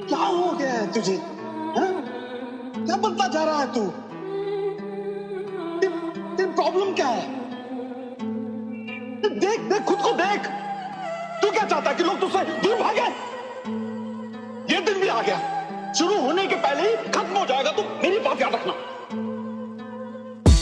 क्या हो गया है तुझे? हाँ? क्या बनता जा रहा है तू? तेरी प्रॉब्लम क्या है? देख देख खुद को देख। तू क्या चाहता है कि लोग तुझसे दूर भागे? ये दिन भी आ गया, शुरू होने के पहले ही खत्म हो जाएगा। तू मेरी बात याद रखना।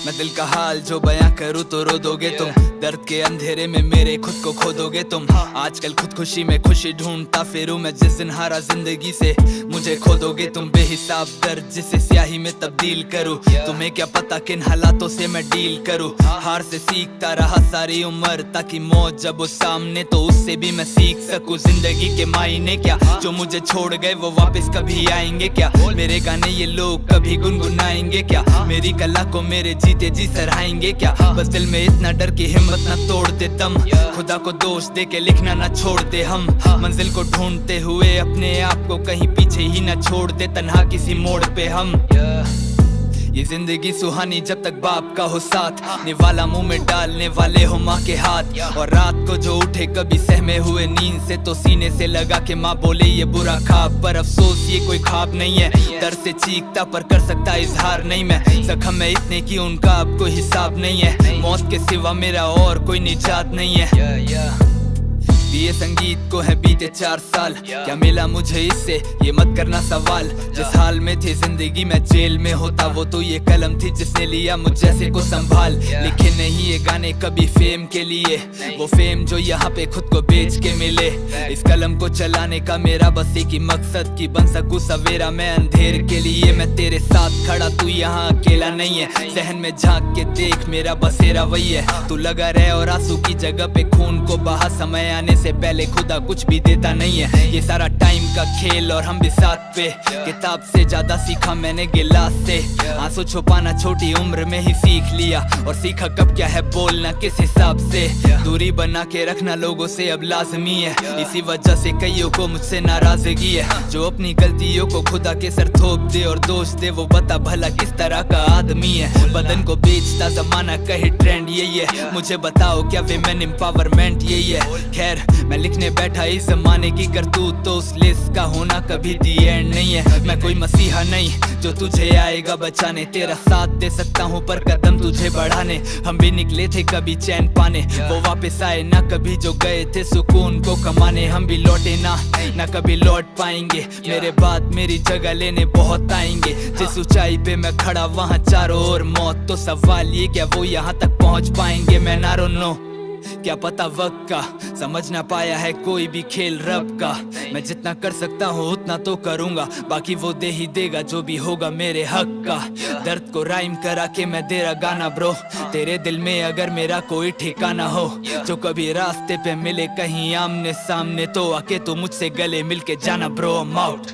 मैं दिल का हाल जो बयां करूँ तो रो दोगे तुम, दर्द के अंधेरे में मेरे खुद को खो दोगे तुम। आजकल खुद खुशी में खुशी ढूंढता फिरूं मैं, जिस दिन हारा जिंदगी से मुझे खो दोगे तुम। बेहिसाब दर्द जिसे स्याही में तब्दील करूं, तुम्हें क्या पता किन हालातों से मैं डील करूं। हार से सीखता रहा सारी उम्र, ताकि मौत जब वो सामने तो उससे भी मैं सीख सकूं। जिंदगी के मायने क्या, जो मुझे छोड़ गए वो वापस कभी आएंगे क्या? मेरे गाने ये लोग कभी गुनगुनाएंगे क्या? मेरी कला को मेरे जीते जी सराहेंगे क्या? बस दिल में इतना डर की हिम्मत न तोड़ दे तुम, खुदा को दोष दे के लिखना न छोड़ दे हम। मंजिल को ढूंढते हुए अपने आप को कहीं पीछे ही न छोड़ दे, तन्हा किसी मोड़ पे हम। ये जिंदगी सुहानी जब तक बाप का हो साथ, निवाला मुंह में डालने वाले हो माँ के हाथ। और रात को जो उठे कभी सहमे हुए नींद से, तो सीने से लगा के माँ बोले ये बुरा ख्वाब। पर अफसोस ये कोई ख्वाब नहीं है, दर्द से चीखता पर कर सकता इजहार नहीं मैं। जख्म में इतने की उनका अब कोई हिसाब नहीं है, मौत के सिवा मेरा और कोई निजात नहीं है। ये संगीत को है बीते 4 साल, क्या मिला मुझे इससे ये मत करना सवाल। जिस हाल में थी जिंदगी में जेल में होता, वो तो ये कलम थी जिसने लिया मुझ जैसे को संभाल। लिखे नहीं ये गाने कभी फेम के लिए, वो फेम जो यहाँ पे खुद को बेच के मिले। इस कलम को चलाने का मेरा बस एक ही मकसद, कि बन सकूं सवेरा मैं अंधेर के लिए। मैं तेरे साथ खड़ा, तू यहाँ अकेला नहीं है। जहन में झांक के देख मेरा बसेरा वही है। तू लगा रहे और आंसू की जगह पे खून को बहा, समय आने से पहले खुदा कुछ भी देता नहीं है। ये सारा टाइम का खेल और हम भी साथ पे, किताब से ज्यादा सीखा मैंने गिलास से। आंसू छुपाना छोटी उम्र में ही सीख लिया, और सीखा कब क्या है बोलना किस हिसाब से। दूरी बना के रखना लोगों से अब लाजमी है, इसी वजह से कईयों को मुझसे नाराजगी है। जो अपनी गलतियों को खुदा के सर थोप दे और दोष दे, वो बता भला किस तरह का आदमी है। बदन को बेचता जमाना कहे ट्रेंड यही है, मुझे बताओ क्या विमेन एम्पावरमेंट यही है? खैर मैं लिखने बैठा इस जमाने की करतूत, तो उस लिस्ट का होना कभी दी एंड नहीं है। मैं कोई मसीहा नहीं जो तुझे आएगा बचाने, तेरा साथ दे सकता हूँ पर कदम तुझे बढ़ाने। हम भी निकले थे कभी चैन पाने, वो वापस आए ना कभी जो गए थे सुकून को कमाने। हम भी लौटे ना कभी लौट पाएंगे, मेरे बाद मेरी जगह लेने बहुत आएंगे। जिस ऊंचाई पे मैं खड़ा वहाँ चारों ओर मौत, तो सवाल ये क्या वो यहाँ तक पहुँच पाएंगे? मैं ना नो क्या पता वक्त का, समझ ना पाया है कोई भी खेल रब का। मैं जितना कर सकता हूँ उतना तो करूँगा, बाकी वो दे ही देगा जो भी होगा मेरे हक का। दर्द को राइम करा के मैं दे रहा गाना ब्रो, तेरे दिल में अगर मेरा कोई ठिकाना हो, जो कभी रास्ते पे मिले कहीं आमने सामने, तो आके तू मुझसे गले मिल के जाना ब्रो। I'm out।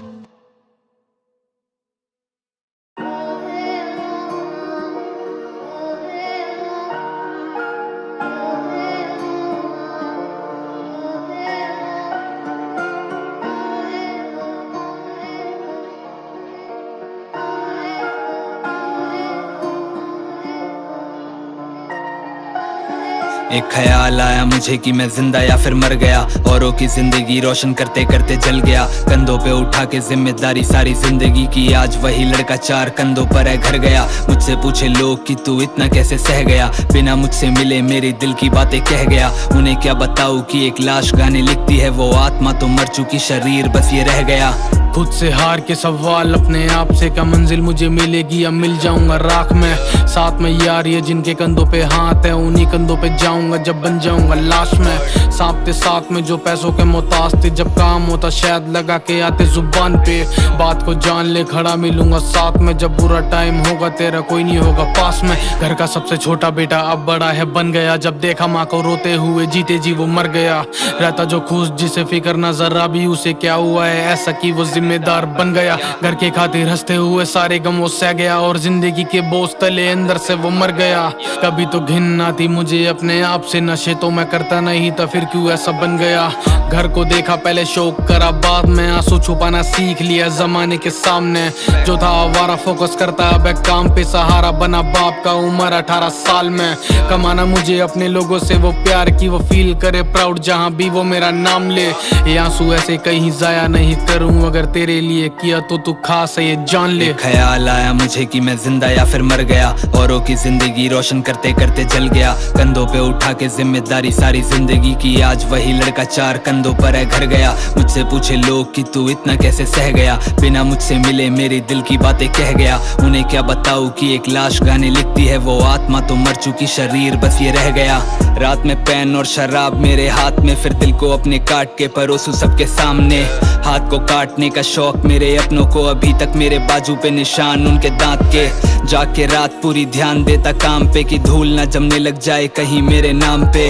एक ख्याल आया मुझे कि मैं जिंदा या फिर मर गया, औरों की जिंदगी रोशन करते करते जल गया। कंधों पे उठा के जिम्मेदारी सारी जिंदगी की, आज वही लड़का 4 कंधों पर है घर गया। मुझसे पूछे लोग कि तू इतना कैसे सह गया, बिना मुझसे मिले मेरी दिल की बातें कह गया। उन्हें क्या बताऊं कि एक लाश गाने लिखती है, वो आत्मा तो मर चुकी, शरीर बस ये रह गया। खुद से हार के सवाल अपने आप से, क्या मंजिल मुझे मिलेगी या मिल जाऊंगा राख में। साथ में यार ये जिनके कंधों पे हाथ है, उन्हीं कंधों पे जाऊंगा जब बन जाऊंगा लाश में। सांपते साथ में जो पैसों के मोहताज थे, जब काम होता शायद लगा के आते जुबान पे। बात को जान ले खड़ा मिलूंगा साथ में, जब बुरा टाइम होगा तेरा कोई नहीं होगा पास में। घर का सबसे छोटा बेटा अब बड़ा है बन गया, जब देखा माँ को रोते हुए जीते जी वो मर गया। रहता जो खुश जिसे फिक्र ना जरा भी, उसे क्या हुआ है ऐसा कि वो जिम्मेदार बन गया। घर के खातिर हंसते हुए सारे गम वो सह गया, और जिंदगी के बोझ तले अंदर से वो मर गया। कभी तो घिन आती मुझे अपने आपसे, नशे तो मैं करता नहीं था, फिर क्यों ऐसा बन गया। घर को देखा पहले शौक करा, बाद में आंसू छुपाना सीख लिया जमाने के सामने। जो था आवारा फोकस करता अब एक काम पे सहारा, बना बाप का उम्र 18 साल में। कमाना मुझे अपने लोगों से वो प्यार की वो फील करे प्राउड, जहाँ भी वो मेरा नाम ले। ये आंसू ऐसे कहीं जाया नहीं करूँ, अगर तेरे लिए किया तो तू खास है ये जान ले। ख्याल आया मुझे कि मैं जिंदा या फिर मर गया, औरों की जिंदगी रोशन करते करते जल गया। कंधों पे उठा के जिम्मेदारी सारी जिंदगी की, आज वही लड़का 4 कंधों पर है घर गया। मुझसे पूछे लोग कि तू इतना कैसे सह गया, बिना मुझसे मिले मेरे दिल की बातें कह गया। उन्हें क्या बताऊं कि एक लाश गाने लिखती है, वो आत्मा तो मर चुकी, शरीर बस ये रह गया। रात में पेन और शराब मेरे हाथ में, फिर दिल को अपने काट के परोसूं सबके सामने। हाथ को काटने का शौक मेरे अपनों को, अभी तक मेरे बाजू पे निशान उनके दांत के। जाके रात पूरी ध्यान देता काम पे कि धूल ना जमने लग जाए कहीं मेरे नाम पे।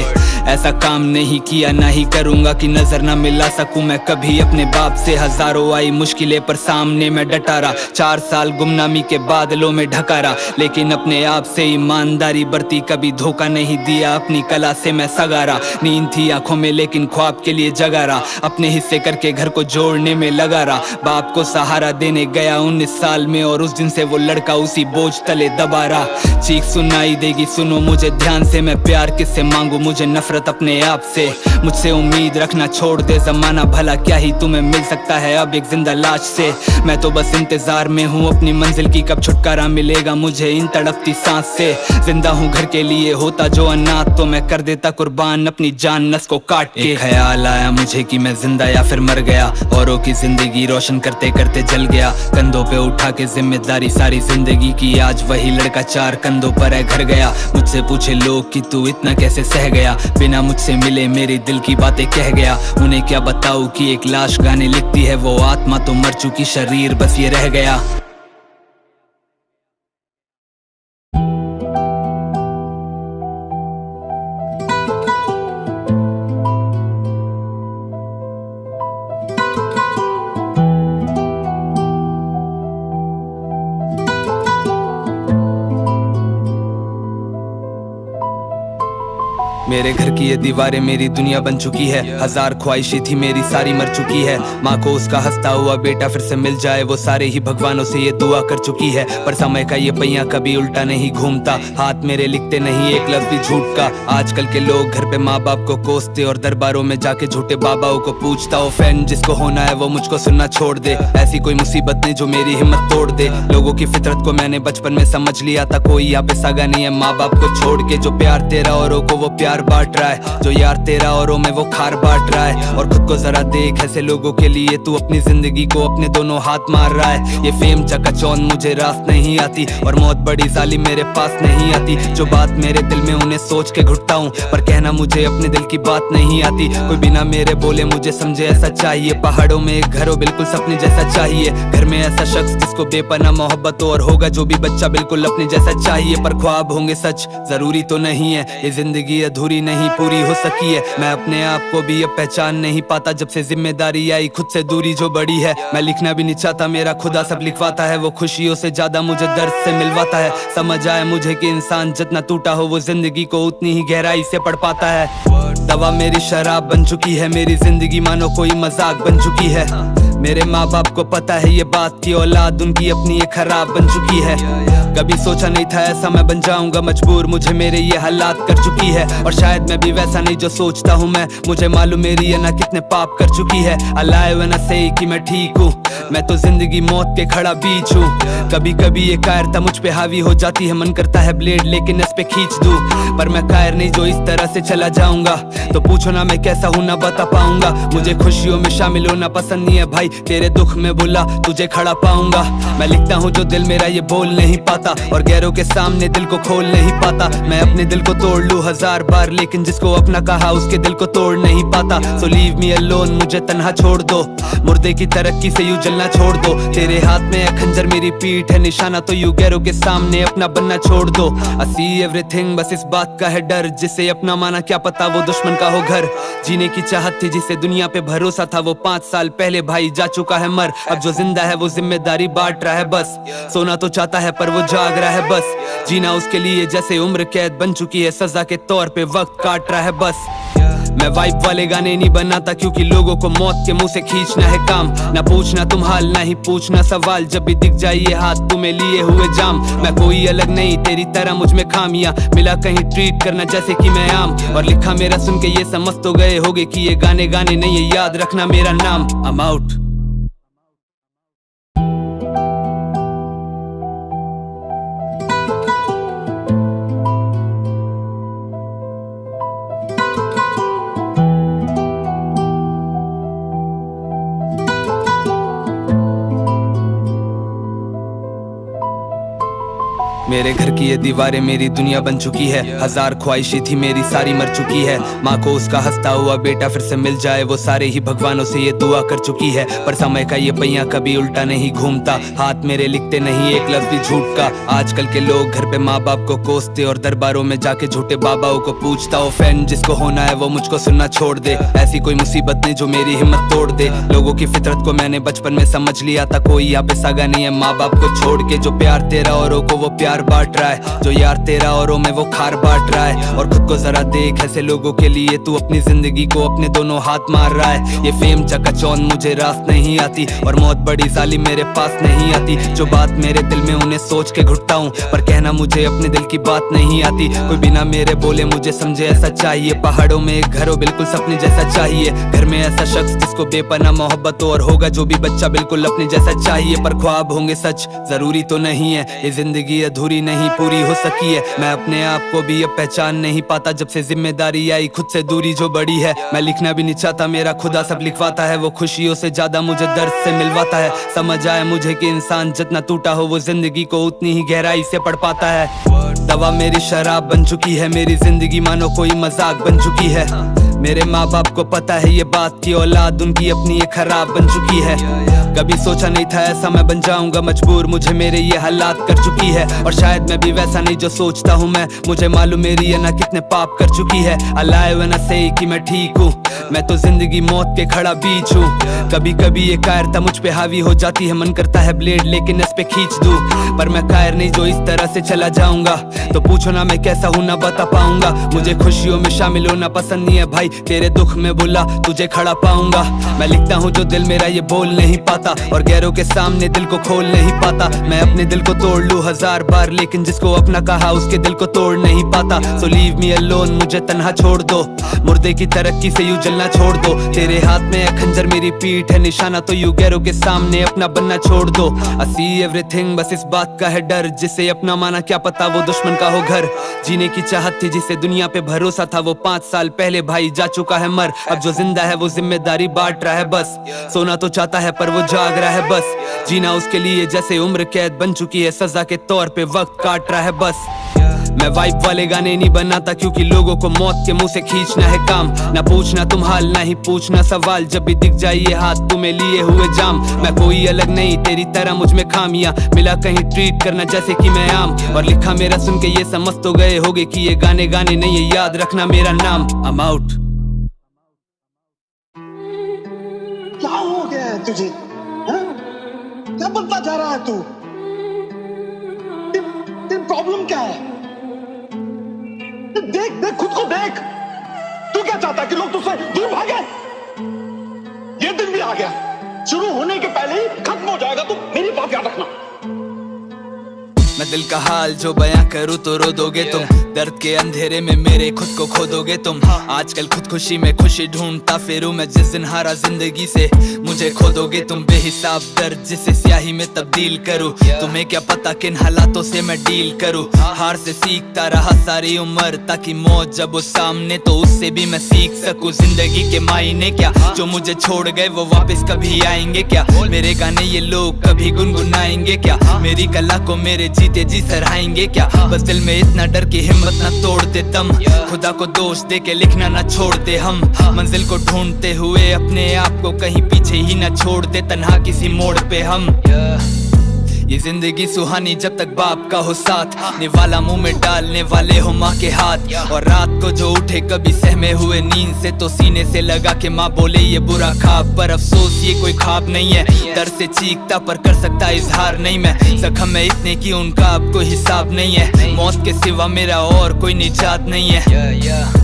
ऐसा काम नहीं किया ना ही करूंगा कि नजर ना मिला सकूं मैं कभी अपने बाप से। हजारों आई मुश्किलें पर सामने मैं डटा रहा, 4 साल गुमनामी के बादलों में ढका रहा, लेकिन अपने आप से ईमानदारी बरती, कभी धोखा नहीं दिया, अपनी कला से मैं सगा रहा। नींद थी आंखों में लेकिन ख्वाब के लिए जगा रहा, अपने हिस्से करके घर को जोड़ने में लगा रहा। बाप को सहारा देने गया 19 साल में, और उस दिन से वो लड़का उसी बोझ तले दबा रहा। चीख सुनाई देगी सुनो मुझे ध्यान से, मैं प्यार किससे मांगू, मुझे नफरत अपने आप से। मुझसे उम्मीद रखना छोड़ दे जमाना, भला क्या ही तुम्हें मिल सकता है अब एक जिंदा लाश से। मैं तो बस इंतजार में हूँ अपनी मंजिल की, कब छुटकारा मिलेगा मुझे इन तड़पती सांस से। जिंदा हूँ घर के लिए, होता जो अनाथ तो मैं कर देता कुर्बान अपनी जान नस को काट के। ख्याल आया मुझे कि मैं जिंदा या फिर मर गया, औरों की जिंदगी रोशन करते करते जल गया। कंधों पे उठा के जिम्मेदारी सारी जिंदगी की, आज वही लड़का 4 कंधों पर है घर गया। मुझसे पूछे लोग कि तू इतना कैसे सह गया, बिना मुझसे मिले मेरे दिल की बातें कह गया। उन्हें क्या बताऊं कि एक लाश गाने लिखती है, वो आत्मा तो मर चुकी, शरीर बस ये रह गया। मेरे घर की ये दीवारें मेरी दुनिया बन चुकी है, हजार ख्वाहिशें थी मेरी सारी मर चुकी है। माँ को उसका हंसता हुआ बेटा फिर से मिल जाए, वो सारे ही भगवानों से ये दुआ कर चुकी है। पर समय का ये पहिया कभी उल्टा नहीं घूमता, हाथ मेरे लिखते नहीं एक लफ्ज भी झूठ का। आजकल के लोग घर पे माँ बाप को कोसते, और दरबारों में जाके झूठे बाबाओं को पूछता। ओ फैन जिसको होना है वो मुझको सुनना छोड़ दे, ऐसी कोई मुसीबत नहीं जो मेरी हिम्मत तोड़ दे। लोगों की फितरत को मैंने बचपन में समझ लिया था, कोई यहाँ पे सगा नहीं है माँ बाप को छोड़ के। जो प्यार तेरा औरों को वो प्यार बांट रहा है, जो यार तेरा औरों में वो खार बांट रहा है। और खुद को जरा देख, ऐसे लोगों के लिए तू अपनी जिंदगी को अपने दोनों हाथ मार रहा है। ये फेम चकाचौंध मुझे रास नहीं आती, और मौत बड़ी जालिम मेरे पास नहीं आती। जो बात मेरे दिल में उन्हें सोच के घुटता हूँ, पर कहना मुझे अपने दिल की बात नहीं आती। कोई बिना मेरे बोले मुझे समझे ऐसा चाहिए, पहाड़ों में एक घर हो बिल्कुल सपने जैसा चाहिए। घर में ऐसा शख्स जिसको बेपनाह मोहब्बत हो, और होगा जो भी बच्चा बिल्कुल अपने जैसा चाहिए। पर ख्वाब होंगे सच जरूरी तो नहीं है, ये जिंदगी अधूरी नहीं पूरी हो सकी है। मैं अपने आप को भी अब पहचान नहीं पाता, जब से जिम्मेदारी आई खुद से दूरी जो बड़ी है। मैं लिखना भी नहीं चाहता, मेरा खुदा सब लिखवाता है, वो खुशियों से ज्यादा मुझे दर्द से मिलवाता है। समझ आया मुझे कि इंसान जितना टूटा हो वो जिंदगी को उतनी ही गहराई से पढ़ पाता है। दवा मेरी शराब बन चुकी है, मेरी जिंदगी मानो कोई मजाक बन चुकी है। मेरे माँ बाप को पता है ये बात की औलाद उनकी अपनी ये खराब बन चुकी है। कभी सोचा नहीं था ऐसा मैं बन जाऊंगा मजबूर, मुझे मेरे ये हालात कर चुकी है। और शायद मैं भी वैसा नहीं जो सोचता हूँ मैं, मुझे मालूम मेरी ये ना कितने पाप कर चुकी है। अलाए ना सही कि मैं ठीक हूँ, मैं तो जिंदगी मौत के खड़ा बीच हूँ। कभी कभी ये कायरता मुझ पे हावी हो जाती है, मन करता है ब्लेड लेकिन इस पे खींच दूं। पर मैं कायर नहीं जो इस तरह से चला जाऊंगा, तो पूछो ना मैं कैसा हूँ ना बता पाऊंगा। मुझे खुशियों में शामिल होना पसंद नहीं है भाई, तेरे दुख में बुला तुझे खड़ा पाऊंगा। मैं लिखता हूँ जो दिल मेरा ये बोल नहीं पाता, और गैरों के सामने दिल को खोल नहीं पाता। मैं अपने दिल को तोड़ लूं 1000 बार, लेकिन जिसको अपना कहा उसके दिल को तोड़ नहीं पाता। सो लीव मी अलोन, मुझे तन्हा छोड़ दो, मुर्दे की तरक्की से यूं जलना छोड़ दो। तेरे हाथ में है खंजर मेरी पीठ है निशाना, तो यू गैरों के सामने अपना बनना छोड़ दो। I see everything, बस इस बात का है डर, जिसे अपना माना क्या पता वो दुश्मन का हो घर। जीने की चाहत थी जिसे दुनिया पे भरोसा था, वो 5 साल पहले भाई जा चुका है मर। अब जो जिंदा है वो जिम्मेदारी बांट रहा है बस। सोना तो चाहता है पर वो जाग रहा है बस। जीना उसके लिए जैसे उम्र कैद बन चुकी है, सजा के तौर पे वक्त काट रहा है बस। मैं वाइब वाले गाने नहीं बनाता क्योंकि लोगों को मौत के मुंह से खींचना है काम। ना पूछना तुम हाल, ना ही पूछना सवाल, जब भी दिख जाइए हाथ तुम्हें लिए हुए जाम। मैं कोई अलग नहीं तेरी तरह, मुझ में खामियां मिला कहीं ट्रीट करना जैसे कि मैं आम। और लिखा मेरा सुन के ये समझ तो गए होगे कि ये गाने गाने नहीं है, याद रखना मेरा नाम। I'm out। मेरे घर की ये दीवारें मेरी दुनिया बन चुकी है। हजार ख्वाहिशें थी मेरी सारी मर चुकी है। माँ को उसका हंसता हुआ बेटा फिर से मिल जाए, वो सारे ही भगवानों से ये दुआ कर चुकी है। पर समय का ये पहिया कभी उल्टा नहीं घूमता, हाथ मेरे लिखते नहीं एक लफ्ज भी झूठ का। आजकल के लोग घर पे माँ बाप को कोसते और दरबारों में जाके झूठे बाबाओं को पूछता। ओ फैन जिसको होना है वो मुझको सुनना छोड़ दे, ऐसी कोई मुसीबत नहीं जो मेरी हिम्मत तोड़ दे। लोगों की फितरत को मैंने बचपन में समझ लिया था, कोई यहाँ पे सगा नहीं है माँ बाप को छोड़ के। जो प्यार तेरा औरों को वो प्यार बांट रहा है, जो यार तेरा औरों में वो खार बांट रहा है। और खुद को जरा देख, ऐसे लोगों के लिए तू अपनी जिंदगी को अपने दोनों हाथ मार रहा है। ये फेम चकाचौंध मुझे रास नहीं आती और मौत बड़ी जालिम मेरे पास नहीं आती। जो बात मेरे दिल में उन्हें सोच के घुटता हूँ, पर कहना मुझे अपने दिल की बात नहीं आती। कोई बिना मेरे बोले मुझे समझे ऐसा चाहिए, पहाड़ों में एक घर हो बिल्कुल सपने जैसा चाहिए। घर में ऐसा शख्स जिसको बेपनाह मोहब्बत हो, और होगा जो भी बच्चा बिल्कुल अपने जैसा चाहिए। पर ख्वाब होंगे सच जरूरी तो नहीं है, ये जिंदगी अधूरी नहीं पूरी हो सकी है। मैं अपने आप को भी अब पहचान नहीं पाता, जब से जिम्मेदारी आई खुद से दूरी जो बड़ी है। मैं लिखना भी नहीं चाहता, मेरा खुदा सब लिखवाता है। वो खुशियों से ज्यादा मुझे दर्द से मिलवाता है। समझ आया मुझे कि इंसान जितना टूटा हो वो जिंदगी को उतनी ही गहराई से पढ़ पाता है। दवा मेरी शराब बन चुकी है, मेरी जिंदगी मानो कोई मजाक बन चुकी है। मेरे माँ बाप को पता है ये बात की औलाद उनकी अपनी ये खराब बन चुकी है। कभी सोचा नहीं था ऐसा मैं बन जाऊंगा मजबूर, मुझे मेरे ये हालात कर चुकी है। और शायद मैं भी वैसा नहीं जो सोचता हूँ मैं, मुझे मालूम मेरी ये ना कितने पाप कर चुकी है। अलाए ना सही कि मैं ठीक हूँ, मैं तो जिंदगी मौत के खड़ा बीच हूँ। कभी कभी ये कायरता मुझ पे हावी हो जाती है, मन करता है ब्लेड लेकिन इस पे खींच दूं। पर मैं कायर नहीं जो इस तरह से चला जाऊंगा, तो पूछो ना मैं कैसा हूँ ना बता पाऊंगा। मुझे खुशियों में शामिल होना पसंद नहीं है भाई, तेरे दुख में बुला तुझे खड़ा पाऊंगा। मैं लिखता हूँ जो दिल मेरा ये बोल नहीं पाता, और गैरों के सामने दिल को खोल नहीं पाता। मैं अपने दिल को तोड़ लूं हजार बार, लेकिन जिसको अपना कहा उसके दिल को तोड़ नहीं पाता। सो लीव मी अलोन, मुझे तन्हा छोड़ दो, मुर्दे की तरक्की से यूं जलना छोड़ दो। तेरे हाथ में है खंजर मेरी पीठ है निशाना, तो यू गैरों के सामने अपना बनना छोड़ दो। I see everything, बस इस बात का है डर, जिसे अपना माना क्या पता वो दुश्मन का हो घर। जीने की चाहत थी जिसे दुनिया पे भरोसा था, वो 5 साल पहले भाई जा चुका है मर। अब जो जिंदा है वो जिम्मेदारी बांट रहा है बस। सोना तो चाहता है पर वो जाग रहा है बस। जीना उसके लिए जैसे उम्र कैद बन चुकी है, सजा के तौर पे वक्त काट रहा है बस। मैं वाइब वाले गाने नहीं बनाता क्योंकि लोगों को मौत के मुंह से खींचना है काम। ना पूछना तुम हाल, ना ही पूछना सवाल, जब भी दिख जाइए हाथ तुम्हें लिए हुए जाम। मैं कोई अलग नहीं तेरी तरह, मुझ में खामियां मिला कहीं ट्रीट करना जैसे कि मैं आम। और लिखा मेरा सुन के ये समझ तो गए होगे कि ये गाने गाने नहीं है, याद रखना मेरा नाम। I'm out। क्या हो गया है तुझे? हाँ? क्या बनता जा रहा है तू? तेरी प्रॉब्लम क्या है? देख देख खुद को देख। तू क्या चाहता है कि लोग तुझसे दूर भागे? ये दिन भी आ गया, शुरू होने के पहले ही खत्म हो जाएगा। तू मेरी बात याद रखना। मैं दिल का हाल जो बयां करूँ तो रो दोगे तुम, दर्द के अंधेरे में मेरे खुद को खो दोगे तुम। आजकल खुद खुशी में खुशी ढूंढता फिरूं मैं, जिस दिन हारा जिंदगी से मुझे खो दोगे तुम। बेहिसाब दर्द जिसे स्याही में तब्दील करूं, तुम्हें क्या पता किन हालातों से मैं डील करूं। हार से सीखता रहा सारी उम्र, ताकि मौत जब वो सामने तो उससे भी मैं सीख सकूं। जिंदगी के मायने क्या, जो मुझे छोड़ गए वो वापस कभी आएंगे क्या? मेरे गाने ये लोग कभी गुनगुनाएंगे क्या? मेरी कला को मेरे जीते जी सराहेंगे क्या? बस दिल में इतना डर की हिम्मत ना तोड़ दे तम, खुदा को दोष दे के लिखना ना छोड़ दे हम। मंजिल को ढूंढते हुए अपने आप को कहीं पीछे ही ना छोड़ दे, तन्हा किसी मोड़ पे हम। ये जिंदगी सुहानी जब तक बाप का हो साथ, निवाला मुंह में डालने वाले हो माँ के हाथ। और रात को जो उठे कभी सहमे हुए नींद से, तो सीने से लगा के माँ बोले ये बुरा ख्वाब। पर अफसोस ये कोई ख्वाब नहीं है, दर्द से चीखता पर कर सकता इजहार नहीं मैं। जख्म में इतने की उनका अब कोई हिसाब नहीं है, मौत के सिवा मेरा और कोई निजात नहीं है।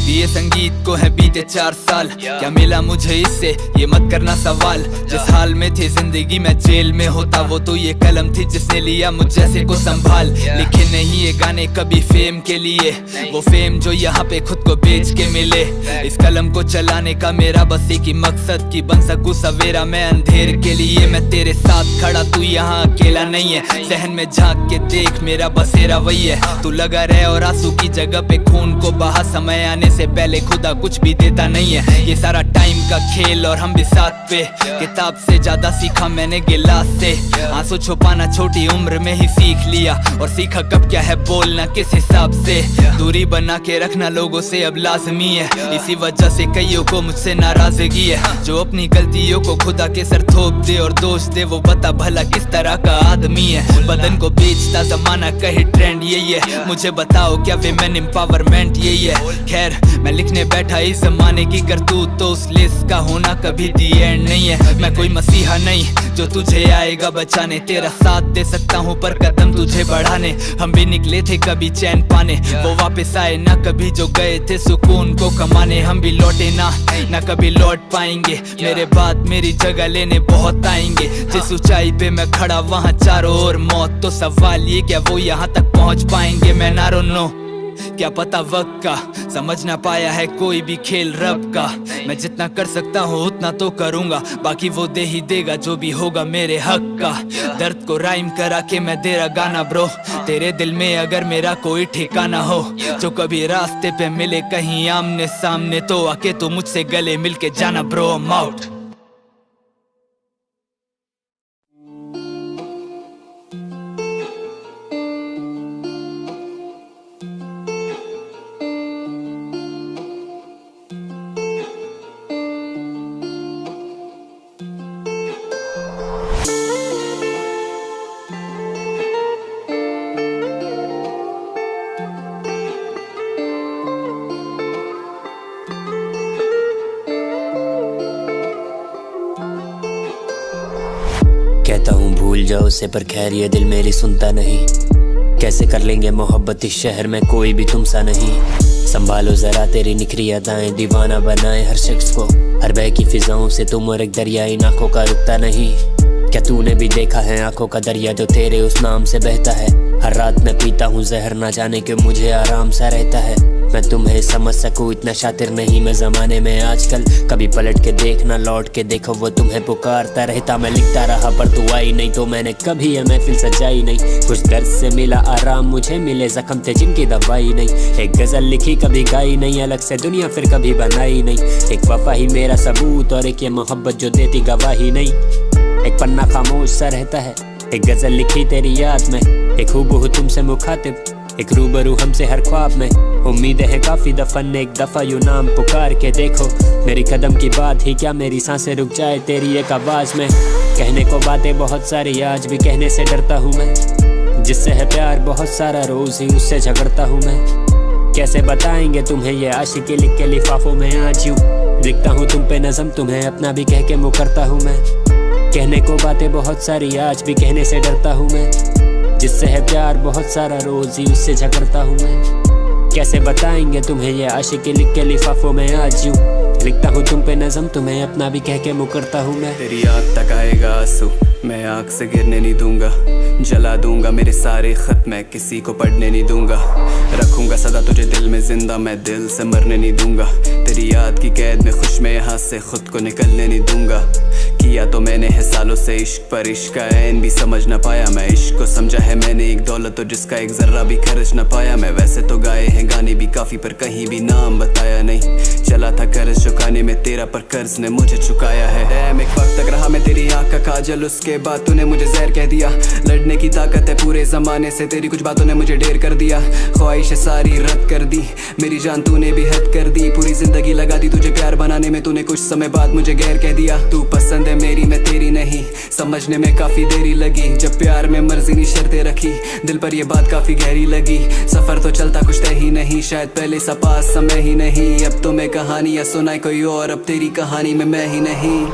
ये संगीत को है बीते 4 साल, क्या मिला मुझे इससे ये मत करना सवाल। जिस हाल में थे जिंदगी में जेल में होता, वो तो ये कलम थी जिसने लिया मुझ जैसे को संभाल। लिखे नहीं ये गाने कभी फेम के लिए, वो फेम जो यहाँ पे खुद को बेच के मिले। इस कलम को चलाने का मेरा बस एक ही मकसद, कि बन सकूं सवेरा मैं अंधेर के लिए। मैं तेरे साथ खड़ा, तू यहाँ अकेला नहीं है। सहन में झांक के देख मेरा बसेरा वही है। तू लगा रहे और आंसू की जगह पे खून को बहा, समय आने से पहले खुदा कुछ भी देता नहीं है। ये सारा टाइम का खेल और हम भी साथ पे, किताब से ज्यादा सीखा मैंने गिलास से। आंसू छुपाना छोटी उम्र में ही सीख लिया, और सीखा कब क्या है बोलना किस हिसाब से। दूरी बना के रखना लोगों से अब लाजमी है, इसी वजह से कईयों को मुझसे नाराजगी है। जो अपनी गलतियों को खुदा के सर थोप दे और दोष दे, वो बता भला किस तरह का आदमी है। बदन को बेचता जमाना कहे ट्रेंड यही है, मुझे बताओ क्या विमेन एम्पावरमेंट यही है। खैर मैं लिखने बैठा इस जमाने की करतूत, तो उस लिस्ट का होना कभी दी एंड नहीं है। मैं कोई मसीहा नहीं जो तुझे आएगा बचाने, तेरा साथ दे सकता हूँ पर कदम तुझे बढ़ाने। हम भी निकले थे कभी चैन पाने, वो वापस आए ना कभी जो गए थे सुकून को कमाने। हम भी लौटे ना कभी लौट पाएंगे, मेरे बाद मेरी जगह लेने बहुत आएंगे। जिस ऊंचाई पे मैं खड़ा वहाँ चारों ओर मौत, तो सवाल ये क्या वो यहाँ तक पहुँच पाएंगे। मैं ना नो क्या पता वक्त का, समझ ना पाया है कोई भी खेल रब का। मैं जितना कर सकता हूँ उतना तो करूँगा, बाकी वो दे ही देगा जो भी होगा मेरे हक का। दर्द को राइम करा के मैं दे रहा गाना ब्रो, तेरे दिल में अगर मेरा कोई ठिकाना हो। जो कभी रास्ते पे मिले कहीं आमने सामने, तो आके तू मुझसे गले मिलके जाना ब्रो। I'm out। कहता हूँ भूल जाओ उसे, पर खैर ये दिल मेरी सुनता नहीं। कैसे कर लेंगे मोहब्बत इस शहर में कोई भी तुमसा नहीं। संभालो जरा तेरी निखरी अदाएं, दीवाना बनाए हर शख्स को। हर बहकी फिजाओं से तुम और एक दरिया इन आंखों का रुकता नहीं। क्या तूने भी देखा है आंखों का दरिया जो तेरे उस नाम से बहता है। हर रात मैं पीता हूँ जहर, ना जाने क्यों मुझे आराम सा रहता है। मैं तुम्हें समझ सकूं इतना शातिर नहीं मैं जमाने में आजकल। कभी पलट के देखना, लौट के देखो वो तुम्हें पुकारता रहता। मैं लिखता रहा पर तू आई नहीं, तो मैंने कभी ये महफिल सजाई नहीं। कुछ दर्द से मिला आराम मुझे, मिले जख्म थे जिनकी दवाई नहीं। एक गजल लिखी कभी गाई नहीं, अलग से दुनिया फिर कभी बनाई नहीं। एक वफा ही मेरा सबूत और एक ये मोहब्बत जो देती गवाही नहीं। एक पन्ना खामोश सा रहता है, एक गजल लिखी तेरी याद में। एक हूबहू तुमसे मुखातिब, एक रूबरू हमसे हर ख्वाब में। उम्मीदें हैं काफी दफन, एक दफा यूं नाम पुकार के देखो। मेरी कदम की बात ही क्या, मेरी सांसें रुक जाए तेरी एक आवाज में। कहने को बातें बहुत सारी, आज भी कहने से डरता हूँ मैं। जिससे है प्यार बहुत सारा, रोज ही उससे झगड़ता हूँ मैं। कैसे बताएंगे तुम्हें ये आशिकी लिख के लिफाफों में आज यूं लिखता हूँ तुम पे नज़म, तुम्हें अपना भी कह के मुकरता हूँ मैं। कहने को बातें बहुत सारी, आज भी कहने से डरता हूँ मैं। जिससे है प्यार बहुत सारा, रोज ही उससे झगड़ता हूँ मैं। कैसे बताएंगे तुम्हें ये आशिकी लिख के लिफाफों में आज यूं लिखता हूँ तुम पे नज़म, तुम्हें अपना भी कह के मुकरता हूँ मैं। तेरी आँख तक आएगा आंसू, मैं आँख से गिरने नहीं दूंगा। जला दूंगा मेरे सारे खत, मैं किसी को पढ़ने नहीं दूंगा। रखूंगा सदा तुझे दिल में जिंदा, मैं दिल से मरने नहीं दूंगा। तेरी याद की कैद में खुश मैं यहाँ से खुद को निकलने नहीं दूंगा। किया तो मैंने है सालों से इश्क, पर इश्क का ऐन भी समझ ना पाया मैं। इश्क को समझा है मैंने एक दौलत, तो जिसका एक जर्रा भी खर्च ना पाया मैं। वैसे तो गाए हैं गाने भी काफी, पर कहीं भी नाम बताया नहीं। चला था कर्ज चुकाने में तेरा, पर कर्ज ने मुझे चुकाया है। एक वक्त तक रहा मैं तेरी आँख का काजल, उसके बाद तूने मुझे जहर कह दिया। लड़ने की ताकत है पूरे जमाने से, तेरी कुछ बातों ने मुझे ढेर कर दिया। ख्वाहिशें सारी रद्द कर दी, मेरी जान तूने भी हद कर दी। पूरी जिंदगी लगा दी तुझे प्यार बनाने में, तूने कुछ समय बाद मुझे गैर कह दिया। तू पसंद है मेरी मैं तेरी नहीं, नहीं, समझने में काफी देरी लगी। जब प्यार में मर्जी नहीं शर्तें रखी, दिल पर ये बात काफी गहरी लगी। सफर तो चलता कुछ तय ही नहीं, शायद पहले सा पास समय ही नहीं। अब तो मैं कहानी या सुनाए कोई और, अब तेरी कहानी में मैं ही नहीं।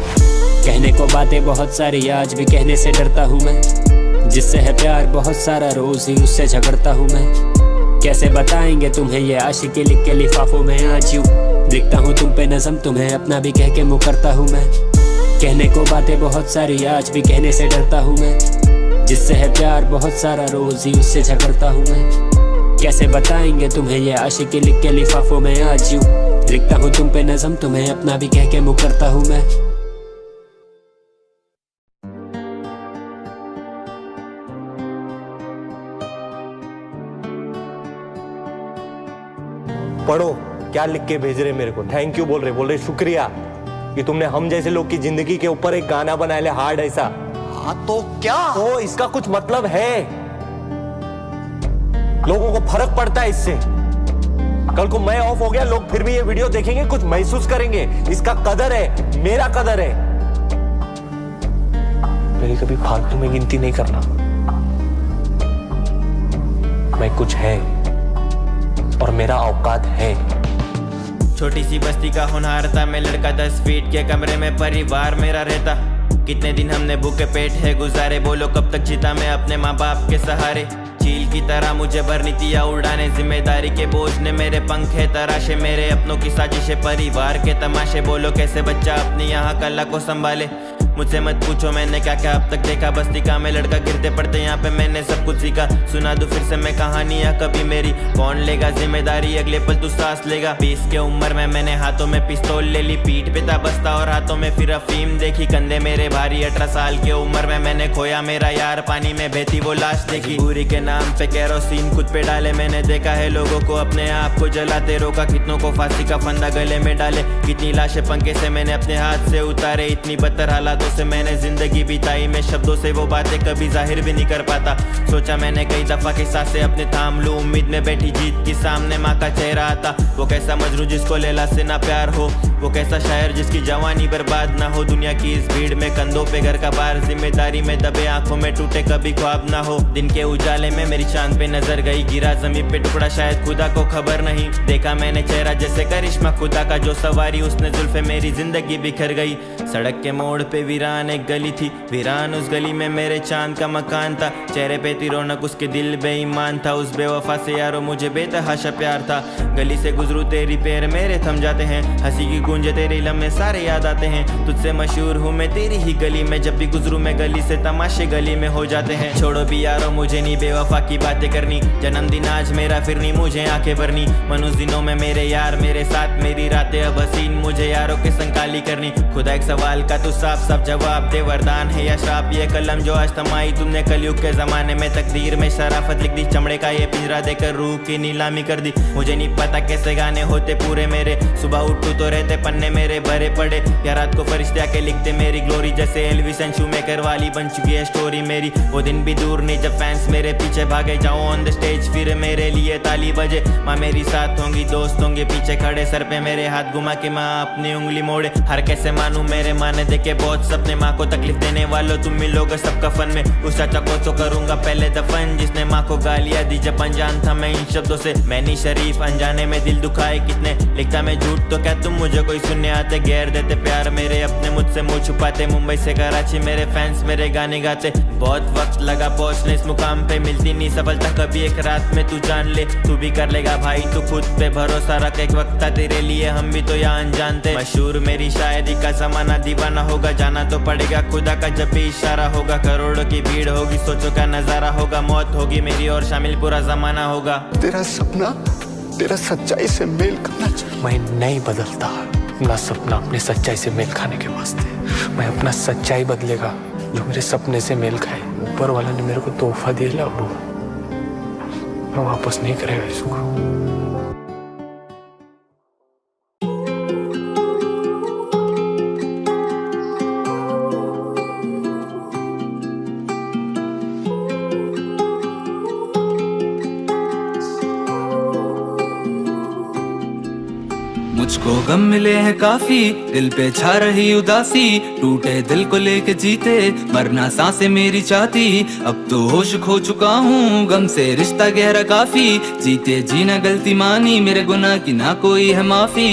कहने को बातें बहुत सारी, आज भी कहने से डरता हूँ मैं। जिससे है प्यार बहुत सारा, रोज ही उससे झगड़ता हूँ मैं। कैसे बताएंगे तुम्हें ये आशिकी लिख के लिफाफों में आज यूं लिखता हूँ तुम पे नज़म, तुम्हें अपना भी कह के मुकरता हूँ मैं। कहने को बातें बहुत सारी, आज भी कहने से डरता हूँ मैं। जिससे है प्यार बहुत सारा, रोज ही उससे झगड़ता हूँ मैं। कैसे बताएंगे तुम्हें ये आशिकी लिख के लिफाफों में आज यूं लिखता हूँ तुम पे नज़म, तुम्हें अपना भी कह के मुकरता हूँ मैं। पढ़ो क्या लिख के भेज रहे मेरे को, थैंक यू बोल रहे शुक्रिया कि तुमने हम जैसे लोग की जिंदगी के ऊपर एक गाना बनाया ले हार्ड ऐसा। हाँ तो क्या? तो इसका कुछ मतलब है, लोगों को फर्क पड़ता है इससे। कल को मैं ऑफ हो गया, लोग फिर भी ये वीडियो देखेंगे, कुछ महसूस करेंगे, इसका कदर है, मेरा कदर है। मेरी कभी फालतू में गिनती नहीं करना, मैं कुछ है और मेरा औकात है। छोटी सी बस्ती का होनहार था मैं लड़का, 10 फीट के कमरे में परिवार मेरा रहता। कितने दिन हमने भूखे पेट है गुजारे, बोलो कब तक जीता मैं अपने माँ बाप के सहारे। चील की तरह मुझे भरनी थी या उड़ाने, जिम्मेदारी के बोझ ने मेरे पंख है तराशे। मेरे अपनों की साजिशें, परिवार के तमाशे, बोलो कैसे बच्चा अपनी यहाँ कला को संभाले। मुझसे मत पूछो मैंने क्या क्या अब तक देखा, बस्ती का मैं लड़का गिरते पड़ते यहाँ पे मैंने सब कुछ सीखा। सुना दूं फिर से मैं कहानियाँ कभी मेरी, कौन लेगा जिम्मेदारी अगले पल तू सांस लेगा। 20 के उम्र में मैंने हाथों में पिस्तौल ले ली, पीठ पे था बस्ता और हाथों में फिर अफीम देखी। कंधे मेरे भारी, 18 साल की उम्र में मैंने खोया मेरा यार, पानी में बहती वो लाश देखी। पूरी के नाम पे केरोसिन खुद पे डाले, मैंने देखा है लोगों को अपने आप को जलाते, रोका कितनों को फांसी का फंदा गले में डाले। कितनी लाशें पंखे से मैंने अपने हाथ से उतारे, इतनी बदतर हालातों से मैंने जिंदगी बिताई। मैं शब्दों से वो बातें कभी जाहिर भी नहीं कर पाता। सोचा मैंने कई दफा कि सांसें अपने थाम लूं, उम्मीद में बैठी जीत की सामने माँ का चेहरा आता। वो कैसा मजनू जिसको लैला से ना प्यार हो, वो कैसा शायर जिसकी जवानी बर्बाद ना हो। दुनिया की इस भीड़ में कंधों पे घर का भार, जिम्मेदारी में दबे आंखों में टूटे कभी ख्वाब ना हो। दिन के उजाले में मेरी चांद पे नजर गई, गिरा जमीन पे टुकड़ा शायद खुदा को खबर नहीं। देखा मैंने चेहरा जैसे करिश्मा खुदा का, जो सवारी उसने जुल्फे मेरी जिंदगी बिखर गई। सड़क के मोड़ पे वीरान एक गली थी, वीरान उस गली में मेरे चांद का मकान था। चेहरे पे थी रौनक, उसके दिल बेईमान था। उस बेवफा से यारो मुझे बेतहाशा प्यार था। गली से गुजरू तेरी पैर मेरे थम जाते हैं, हंसी की गूंजे तेरे लम्हे सारे याद आते हैं। तुझसे मशहूर हूँ मैं तेरी ही गली में, जब भी गुजरू मैं गली से तमाशे गली में हो जाते हैं। छोड़ो भी यारो मुझे नहीं बेवफा की बातें करनी, जन्मदिन आज मेरा फिर नहीं मुझे आंखें भरनी। मनुष्य दिनों में मेरे यार मेरे साथ, मेरी रातें अब हसीन मुझे यारों के संग काली करनी। खुदा एक सवाल का तू साफ साफ जवाब दे, वरदान है या श्राप ये कलम जो आज थमाई तुमने कलयुग के जमाने में। तकदीर में शराफत लिख दी, चमड़े का ये पिंजरा देकर रूह की नीलामी कर दी। मुझे नहीं पता कैसे गाने होते पूरे मेरे, सुबह उठूं तो रहते पन्ने मेरे भरे पड़े। या रात को फरिश्ते आके लिखते मेरी ग्लोरी, जैसे एल्विस एंड शूमेकर वाली बन चुकी है स्टोरी मेरी। वो दिन भी दूर नहीं जब फैंस मेरे पीछे भागे, जाओ ऑन द स्टेज फिर मेरे लिए ताली बजे। माँ मेरी साथ होंगी, दोस्त होंगे पीछे खड़े, सर पे मेरे हाथ घुमा के माँ अपनी उंगली मोड़े। हर कैसे मानूं मेरे माँ ने देखे बहुत सपने, माँ को तकलीफ देने वालों तुम मिलोगे सब कफन में। उस चाचा को तो करूंगा पहले दफन, जिसने माँ को गालियां दी जब अनजान था मैं इन शब्दों से। मैं नहीं शरीफ, अनजाने में दिल दुखाए कितने, लिखता मैं झूठ तो क्या तुम मुझे कोई सुनने आते। गैर देते प्यार मेरे अपने, मुझसे मुंह छुपाते। मुंबई से कराची मेरे फैंस मेरे गाने गाते। बहुत वक्त लगा पहुंचने इस मुकाम पे, मिलती नहीं सफलता कभी एक रात में, तू जान ले तू भी कर लेगा भाई, तू खुद पे भरोसा रख। एक वक्त था तेरे लिए हम भी तो यहाँ अनजान थे। मशहूर मेरी शायरी का जमाना दीवाना होगा, जाना तो पड़ेगा खुदा का जब भी इशारा होगा। करोड़ों की भीड़ होगी, सोचो क्या नजारा होगा। मौत होगी मेरी और शामिल पूरा जमाना होगा। तेरा सपना तेरा सच्चाई से मेल खाना चाहिए। मैं नहीं बदलता अपना सपना अपने सच्चाई से मेल खाने के वास्ते। मैं अपना सच्चाई बदलेगा जो मेरे सपने से मेल खाए। ऊपर वाला ने मेरे को तोहफा दिया अबू, मैं वापस नहीं करेगा इसको। मुझको गम मिले हैं काफी, दिल पे छा रही उदासी, टूटे दिल को लेके जीते मरना सांसें मेरी चाहती। अब तो होश खो चुका हूँ, गम से रिश्ता गहरा काफी, जीते जीना गलती मानी, मेरे गुनाह की ना कोई है माफी।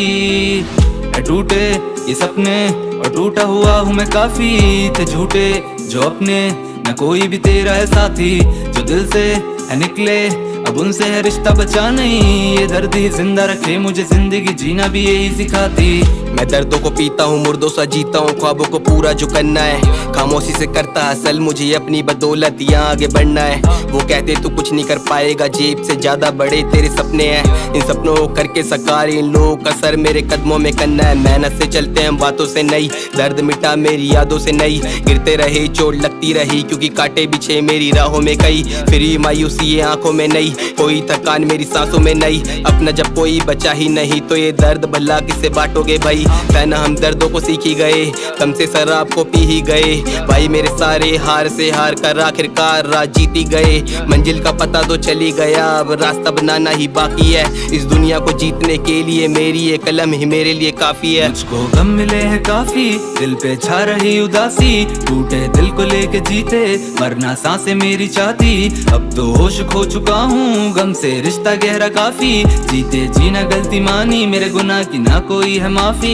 टूटे ये सपने और टूटा हुआ हूँ मैं काफी, थे झूठे जो अपने न कोई भी तेरा है साथी, जो दिल से है निकले अब उनसे है रिश्ता बचा नहीं। ये दर्द ही जिंदा रखे मुझे, जिंदगी जीना भी यही सिखाती। मैं दर्दों को पीता हूँ, मुर्दों सा जीता हूँ, ख्वाबों को पूरा जो करना है खामोशी से करता असल, मुझे अपनी बदौलत यहाँ आगे बढ़ना है। वो कहते तू कुछ नहीं कर पाएगा, जेब से ज्यादा बड़े तेरे सपने हैं, इन सपनों को करके साकार इन लोगों का सर मेरे कदमों में करना है। मेहनत से चलते हैं बातों से नहीं, दर्द मिटा मेरी यादों से नहीं, गिरते रहे चोट लगती रही क्योंकि कांटे बिछे मेरी राहों में कई, फिर मायूसी ये आंखों में नहीं, कोई थकान मेरी सांसों में नहीं, अपना जब कोई बचा ही नहीं तो ये दर्द भला किससे बांटोगे भाई। पहना हम दर्दों को सीख ही गए, कम से शराब को पी ही गए भाई, मेरे सारे हार से हार कर आखिरकार रात जीत ही गए। मंजिल का पता तो चली गया, अब रास्ता बनाना ही बाकी है, इस दुनिया को जीतने के लिए मेरी ये कलम ही मेरे लिए काफी है। मुझको गम मिले हैं काफी, दिल पे छा रही उदासी, टूटे दिल को लेके जीते मरना सांसें मेरी चाहती। अब तो होश खो चुका हूँ, गम से रिश्ता गहरा काफी, जीते जीना गलती मानी, मेरे गुनाह की ना कोई है माफी।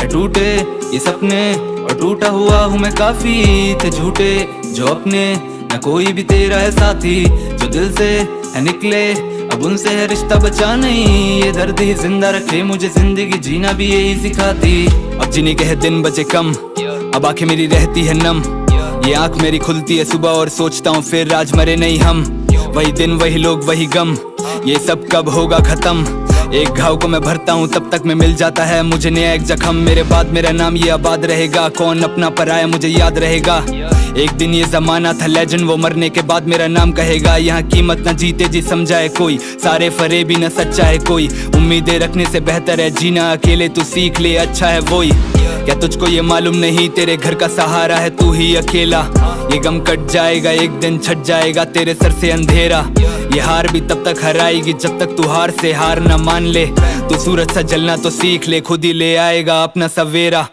टूटे ये सपने और टूटा हुआ हूँ मैं काफी, थे झूठे जो अपने न कोई भी तेरा है साथी, जो दिल से है निकले अब उनसे है रिश्ता बचा नहीं। ये दर्द ही जिंदा रखे मुझे, जिंदगी जीना भी यही सिखाती। अब जीने के है दिन बचे कम, अब आंखें मेरी रहती है नम, ये आंख मेरी खुलती है सुबह और सोचता हूँ फिर आज मरे नहीं हम। वही दिन वही लोग वही गम, ये सब कब होगा खत्म। एक घाव को मैं भरता हूँ तब तक में मिल जाता है मुझे नया एक जख्म, मेरे बाद मेरा नाम ये आबाद रहेगा, कौन अपना पराया मुझे याद रहेगा। एक दिन ये जमाना था लेजेंड, वो मरने के बाद मेरा नाम कहेगा। यहाँ कीमत न जीते जी समझाए कोई, सारे फरेबी न सच्चा है कोई, उम्मीदें रखने से बेहतर है जीना अकेले, तू सीख ले अच्छा है वही। क्या तुझको ये मालूम नहीं, तेरे घर का सहारा है तू ही अकेला, ये गम कट जाएगा एक दिन, छट जाएगा तेरे सर से अंधेरा। ये हार भी तब तक हराएगी जब तक तू हार से हार न मान ले, तू सूरज सा जलना तो सीख ले, खुद ही ले आएगा अपना सवेरा।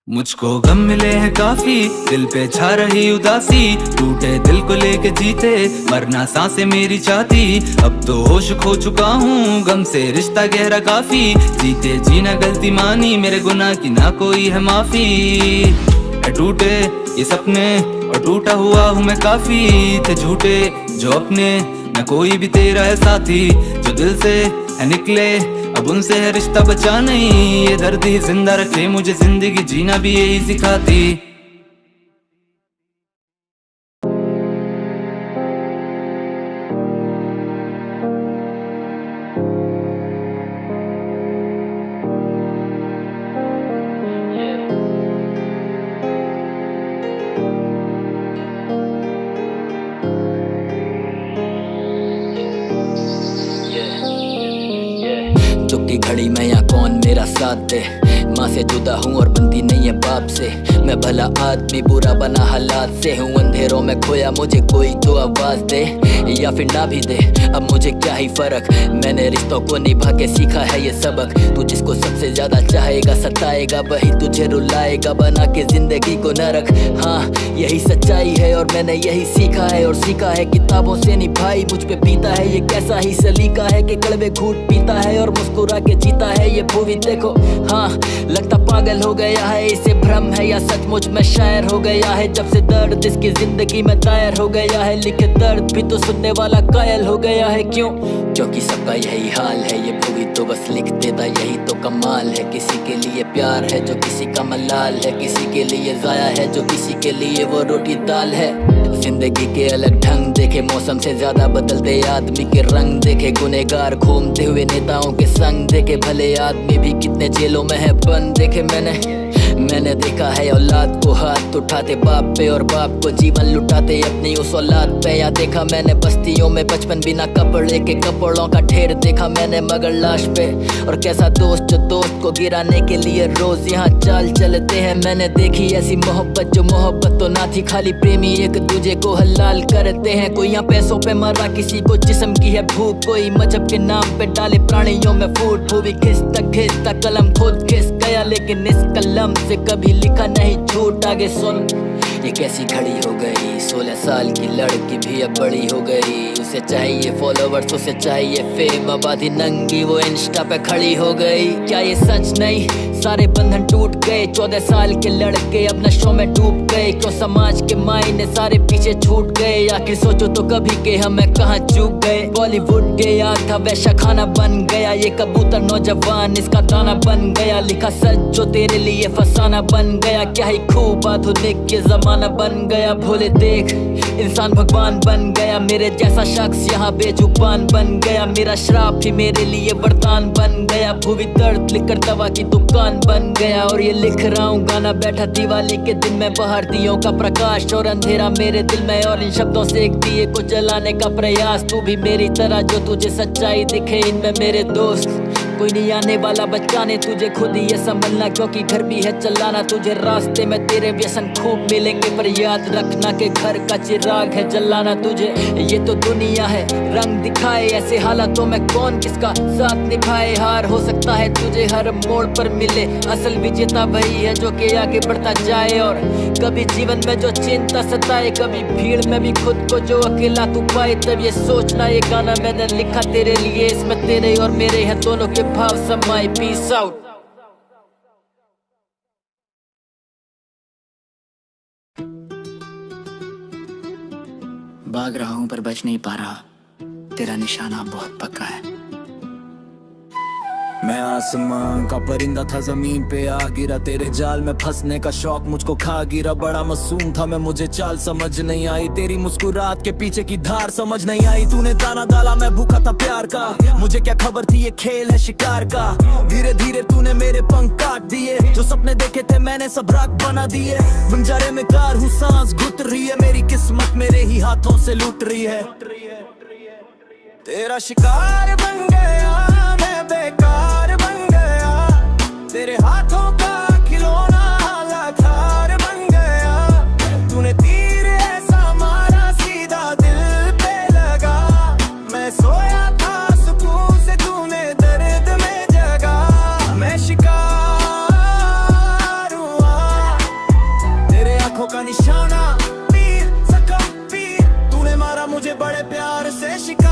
मुझको गम मिले हैं काफी, दिल पे छा रही उदासी, टूटे दिल को लेके जीते मरना सांसें मेरी चाहती। अब तो होश खो चुका हूँ, गम से रिश्ता गहरा काफी, जीते जीना गलती मानी, मेरे गुनाह की ना कोई है माफी। टूटे ये सपने और टूटा हुआ हूँ मैं काफी, थे झूठे जो अपने न कोई भी तेरा है साथी, जो दिल से है निकले अब उनसे है रिश्ता बचा नहीं। ये दर्द ही जिंदा रखे मुझे, जिंदगी जीना भी यही सिखाती। चुप की घड़ी में या कौन मेरा साथ दे, माँ से जुदा हूँ और बनती नहीं है बाप से, मैं भला आदमी बुरा बना हालात से हूँ, अंधेरों में खोया मुझे कोई तो आवाज दे या फिर ना भी दे, अब मुझे क्या ही फर्क, मैंने रिश्तों को निभा के सीखा है ये सबक। तू जिसको सबसे ज्यादा चाहेगा सताएगा, वही तुझे रुलाएगा बना के जिंदगी को नरक। हाँ यही सच्चाई है और मैंने यही सीखा है, और सीखा है किताबों से नहीं भाई, मुझ पे बीता है ये कैसा ही सलीका है कि कड़वे घूट पीता है और मुस्कुरा के जीता है ये भूवी। देखो हाँ लगता पागल हो गया है, इसे भ्रम है या सचमुच में शायर हो गया है, जब से दर्द इसकी जिंदगी में दायर हो गया है, लिखे दर्द भी तो सुनने वाला कायल हो गया है। क्यों? क्योंकि सबका यही हाल है, ये भूवी तो बस लिख देता यही तो कमाल है। किसी के लिए प्यार है जो किसी का मलाल है, किसी के लिए जाया है जो किसी के लिए वो रोटी दाल है। जिंदगी के अलग ढंग देखे, मौसम से ज्यादा बदलते आदमी के रंग देखे, गुनहगार घूमते हुए नेताओं के संग देखे, भले आदमी भी कितने जेलों में है बंद देखे। मैंने देखा है औलाद को हाथ उठाते बाप पे और बाप को जीवन लुटाते अपनी उस औलाद पे। या देखा मैंने बस्तियों में बचपन बिना कपड़े के कपड़ों का ढेर देखा मैंने मगर लाश पे। और कैसा दोस्त जो दोस्त को गिराने के लिए रोज यहाँ चाल चलते हैं। मैंने देखी ऐसी मोहब्बत जो मोहब्बत तो ना थी, खाली प्रेमी एक दूजे को हलाल करते हैं। कोई यहाँ पैसों पे मरा, किसी को जिस्म की है भूख, कोई मजहब के नाम पे डाले प्राणियों में फूट। वो भी घिसता कलम खुद घिस गया, लेकिन इस कलम से कभी लिखा नहीं झूठ। आगे सुन, ये कैसी घड़ी हो गई, 16 साल की लड़की भी अब बड़ी हो गई। उसे चाहिए फॉलोवर्स, उसे चाहिए फेम, अब आधी नंगी वो इंस्टा पे खड़ी हो गई। क्या ये सच नहीं, सारे बंधन टूट गए। 14 साल के लड़के अब नशों में डूब गए। क्यों समाज के मायने सारे पीछे छूट गए। आखिर सोचो तो कभी के हमें कहाँ चूक गए। बॉलीवुड गया था वैसा खाना बन गया, ये कबूतर नौजवान इसका दाना बन गया। लिखा सच जो तेरे लिए फसाना बन गया, क्या ही खूब आधुनिक ये जमाना बन गया। भोले देख, इंसान भगवान बन गया, मेरे जैसा शख्स यहाँ बेजुबान बन गया। मेरा श्राप ही मेरे लिए वरदान बन गया, भूवी दर्द लिखकर दवा की दुकान बन गया। और ये लिख रहा हूँ गाना बैठा दिवाली के दिन में, बाहर दियों का प्रकाश और अंधेरा मेरे दिल में। और इन शब्दों से एक दिए को जलाने का प्रयास, तू भी मेरी तरह जो तुझे सच्चाई दिखे इनमें मेरे दोस्त। कोई नहीं आने वाला बचाने तुझे, खुद ही ये समझना, क्योंकि घर भी है चलाना। तुझे रास्ते में तेरे व्यसन खूब मिलेंगे, पर याद रखना के घर का चिराग है जलाना तुझे। ये तो दुनिया है रंग दिखाए, ऐसे हालातों में कौन किसका साथ निभाए। हार हो सकता है तुझे हर मोड़ पर मिले, असल विजेता वही है जो के आगे बढ़ता जाए। और कभी जीवन में जो चिंता सताए, कभी भीड़ में भी खुद को जो अकेला तू पाए, तब ये सोचना ये गाना मैंने लिखा तेरे लिए। इसमें तेरे और मेरे हैं दोनों के भाव समाए। Peace out. भाग रहा हूं पर बच नहीं पा रहा, तेरा निशाना बहुत पक्का है। मैं आसमां का परिंदा था जमीन पे आ गिरा, तेरे जाल में फंसने का शौक मुझको खा गिरा। बड़ा मासूम था मैं, मुझे चाल समझ नहीं आई, तेरी मुस्कुराहट के पीछे की धार समझ नहीं आई। तूने दाना डाला मैं भूखा था प्यार का, मुझे क्या खबर थी ये खेल है शिकार का। धीरे धीरे तूने मेरे पंख काट दिए, जो सपने देखे थे मैंने सब राख बना दिए। बंजारे में कार हूँ, सांस घुट रही है, मेरी किस्मत मेरे ही हाथों से लूट रही है। तेरा शिकार बन गया मैं, बेकार बन गया, तेरे हाथों का खिलौना लाचार बन गया। तूने तीर ऐसा मारा सीधा दिल पे लगा, मैं सोया था सुकून से तूने दर्द में जगा। मैं शिकार हुआ तेरे आंखों का निशाना, पीर जख्म पीर, तूने मारा मुझे बड़े प्यार से शिकार।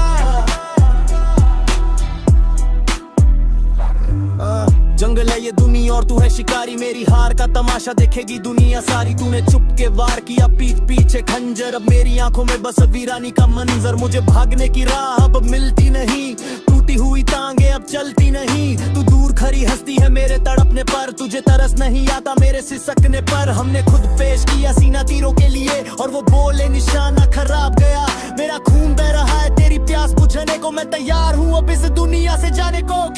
जंगल है ये दुनिया और तू है शिकारी, मेरी हार का तमाशा देखेगी दुनिया सारी। तूने चुप के वार किया पीठ पीछे खंजर, अब मेरी आंखों में बस वीरानी का मंजर। मुझे भागने की राह अब मिलती नहीं, टूटी हुई टांगे अब चलती नहीं। तू दूर खड़ी हंसती है मेरे तड़पने पर, तुझे तरस नहीं आता मेरे सिसकने पर। हमने खुद पेश किया सीना तीरों के लिए, और वो बोले निशाना खराब गया। मेरा खून बह रहा है तेरी प्यास बुझाने को, मैं तैयार हूँ अब इस दुनिया से जाने को।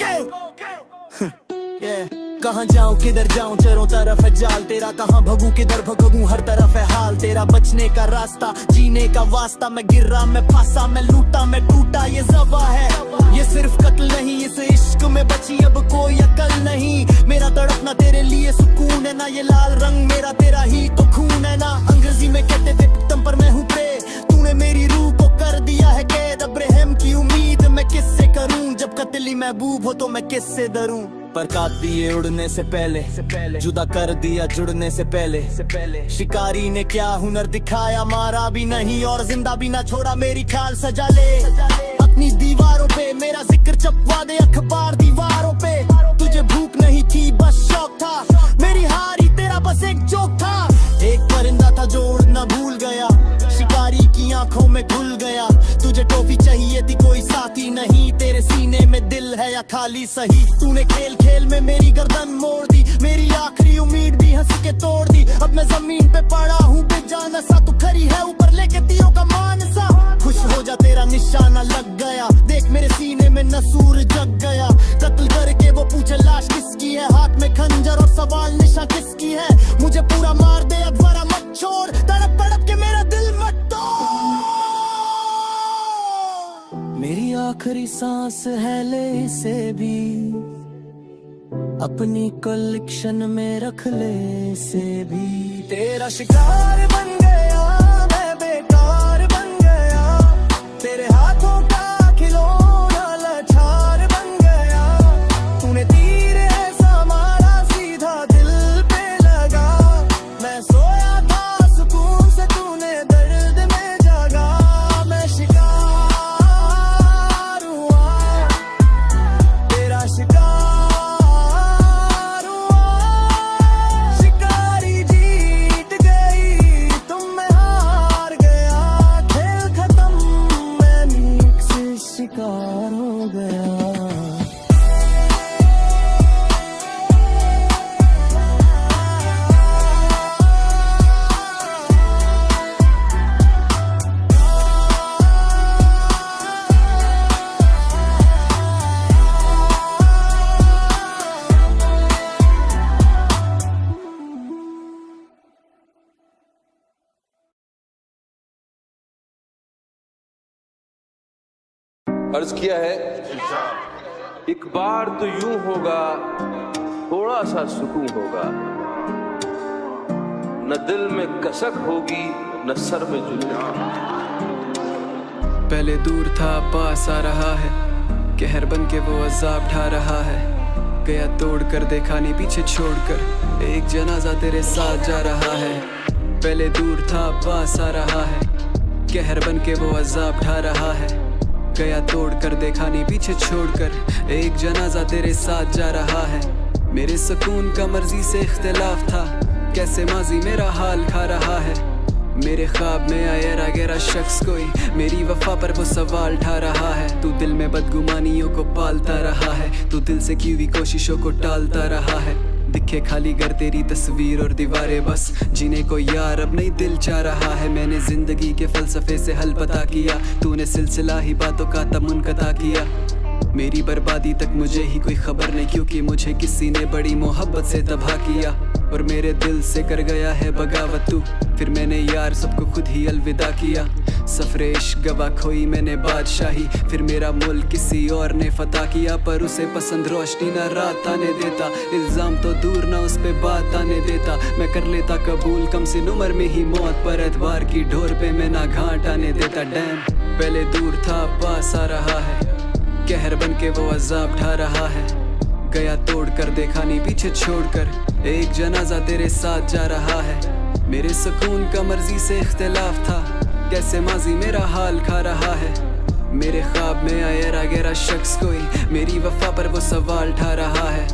कहाँ जाऊँ किधर जाऊँ, चारों तरफ है जाल तेरा, कहाँ भगूं किधर भगूं, हर तरफ है हाल तेरा। बचने का रास्ता जीने का वास्ता, मैं गिरा मैं फंसा मैं लूटा मैं टूटा, ये ज़बा है ये सिर्फ कत्ल नहीं। इस इश्क में बची अब कोई अकल नहीं, मेरा तड़पना तेरे लिए सुकून है ना। ये लाल रंग मेरा तेरा ही तो खून है ना। अंग्रेजी में कहते थे तुम पर मैं हूँ प्रे, तूने मेरी रूह को कर दिया है कैद। अब रहम की उम्मीद मैं किससे करूँ, जब कत्ली महबूब हो तो मैं किससे डरूं। पर काट दिए उड़ने से पहले, जुदा कर दिया जुड़ने से पहले। शिकारी ने क्या हुनर दिखाया, मारा भी नहीं और जिंदा भी ना छोड़ा। मेरी ख्याल सजा ले अपनी दीवारों पे, मेरा जिक्र छपवा दे अखबार दीवारों पे। तुझे भूख नहीं थी बस शौक था, मेरी हारी तेरा बस एक जोक था। एक परिंदा था जो उड़ना भूल गया, शिकारी की आंखों में घुल गया। तुझे टॉफी चाहिए थी कोई साथी नहीं, तेरे सीने में दिल है या खाली सही। तूने खेल खेल में मेरी गर्दन मोड़ दी, मेरी आखिरी उम्मीद भी हंस के तोड़ दी। अब मैं जमीन पे पड़ा हूँ बेजान सा, तू खरी है ऊपर लेके तीरों का मान सा। खुश हो जा तेरा निशाना लग गया, देख मेरे सीने में नसूर जग गया। कत्ल करके वो पूछे लाश किसकी है, हाथ में खंजर और सवाल निशा किसकी है। मेरी सांस है ले इसे भी अपनी कलेक्शन में रख ले इसे भी। तेरा शिकार बन गया मैं बेकार बन गया, तेरे हाथों का खिलौना लाचार बन गया। तूने तीर ऐसा मारा सीधा दिल पे लगा, मैं सोया था सुकून से तूने दर्द में जगा। मैं शिकार हुआ तेरा शिकार, शिकार हो गया। अर्ज किया है, एक बार तो यूं होगा थोड़ा सा सुकून होगा, न दिल में कसक होगी न सर में जुल्म। पहले दूर था पास आ रहा है, कहर बन के वो अजाब ढा रहा है। गया तोड़ कर देखा नहीं पीछे छोड़कर, एक जनाजा तेरे साथ जा रहा है। पहले दूर था पास आ रहा है, कहर बन के वो अजाब ढा रहा है। गया तोड़ कर देखा नहीं पीछे छोड़कर, एक जनाजा तेरे साथ जा रहा है। मेरे सुकून का मर्जी से इख्तिलाफ था, कैसे माजी मेरा हाल खा रहा है। मेरे ख्वाब में आया गहरा शख्स कोई, मेरी वफा पर वो सवाल उठा रहा है। तू दिल में बदगुमानियों को पालता रहा है, तू दिल से की हुई कोशिशों को टालता रहा है। दिखे खाली घर तेरी तस्वीर और दीवारें बस, जीने को यार अब नहीं दिल चाह रहा है। मैंने जिंदगी के फलसफे से हल पता किया, तूने सिलसिला ही बातों का तब मुनक़ता किया। मेरी बर्बादी तक मुझे ही कोई खबर नहीं, क्योंकि मुझे किसी ने बड़ी मोहब्बत से तबाह किया। और मेरे दिल से कर गया है बगावत तू, फिर मैंने यार सबको खुद ही अलविदा किया। सफरे इश्क गवा खोई मैंने बादशाही, फिर मेरा मुल्क किसी और ने फतह किया। पर उसे पसंद रोशनी ना रात आने देता, इल्जाम तो दूर ना उस पे बात आने देता। मैं कर लेता कबूल कम से उम्र में ही मौत, पर एतबार की ढोर पे मैं ना घाट आने देता। डैम पहले दूर था पास आ रहा है, कहर बन के वो अजाब ढा रहा है। गया तोड़ कर देखा नहीं पीछे छोड़कर, एक जनाजा तेरे साथ जा रहा है। मेरे सुकून का मर्जी से इख्तिलाफ था, कैसे माजी मेरा हाल खा रहा है। मेरे ख्वाब में आया गहरा शख्स कोई, मेरी वफा पर वो सवाल उठा रहा है।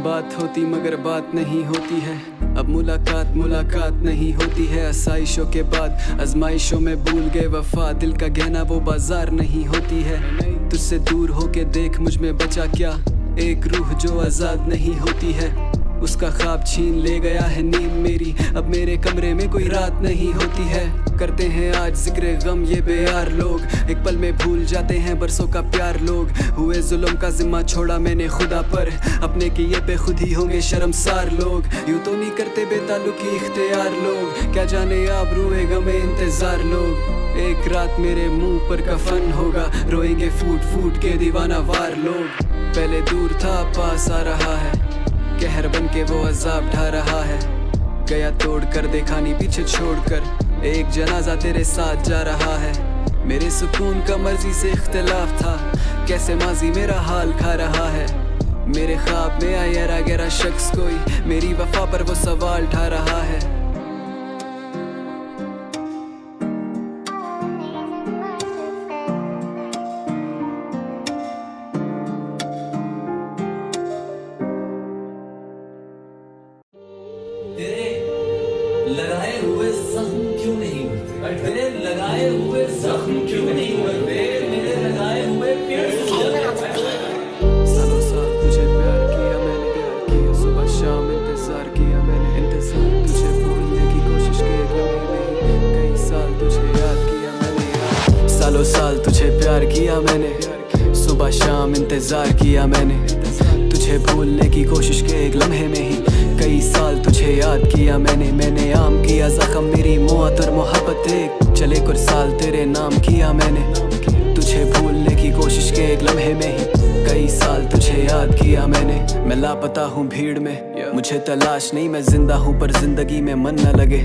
बात होती मगर बात नहीं होती है, अब मुलाकात नहीं होती है। आसाइशों के बाद आजमाइशों में भूल गए वफा, दिल का गहना वो बाजार नहीं होती है। तुझसे दूर होके देख मुझ में बचा क्या, एक रूह जो आजाद नहीं होती है। उसका ख्वाब छीन ले गया है नींद मेरी, अब मेरे कमरे में कोई रात नहीं होती है। करते हैं आज जिक्र गम ये बेयार लोग, एक पल में भूल जाते हैं बरसों का प्यार लोग। हुए जुल्म का जिम्मा छोड़ा मैंने खुदा पर, अपने किए पे खुद ही होंगे शर्मसार लोग। यूं तो नहीं करते बेताल्लुकी इख्तियार लोग, क्या जाने आबरूए गमे इंतजार लोग। एक रात मेरे मुंह पर कफन होगा, रोएंगे फूट फूट के दीवाना वार लोग। पहले दूर था पास आ रहा है, कहर बन के वो अजाब ढा रहा है। गया तोड़ कर देखा नहीं पीछे छोड़कर, एक जनाजा तेरे साथ जा रहा है। मेरे सुकून का मर्जी से इख्तिलाफ था, कैसे माजी मेरा हाल खा रहा है। मेरे ख्वाब में आया गहरा शख्स कोई, मेरी वफा पर वो सवाल उठा रहा है। लगाए हुए जख्म क्यों नहीं होते, तेरे लगाए हुए जख्म क्यों नहीं होते, मेरे लगाए हुए पेड़ सालों साल तुझे प्यार किया मैंने, प्यार किया सुबह शाम इंतजार किया मैंने, इंतजार तुझे भूलने की कोशिश की कई साल तुझे याद किया मैंने। सालों साल तुझे प्यार किया मैंने, सुबह शाम इंतजार किया मैंने, तुझे भूलने की कोशिश के एक लम्हे में ही कई साल तुझे याद किया मैंने। मैंने आम किया जख्म मेरी मौत और मोहब्बत एक, चले कुछ साल तेरे नाम किया मैंने। तुझे भूलने की कोशिश के एक लम्हे में ही कई साल तुझे याद किया मैंने। मैं लापता हूँ भीड़ में, मुझे तलाश नहीं, मैं जिंदा हूँ पर जिंदगी में मन न लगे।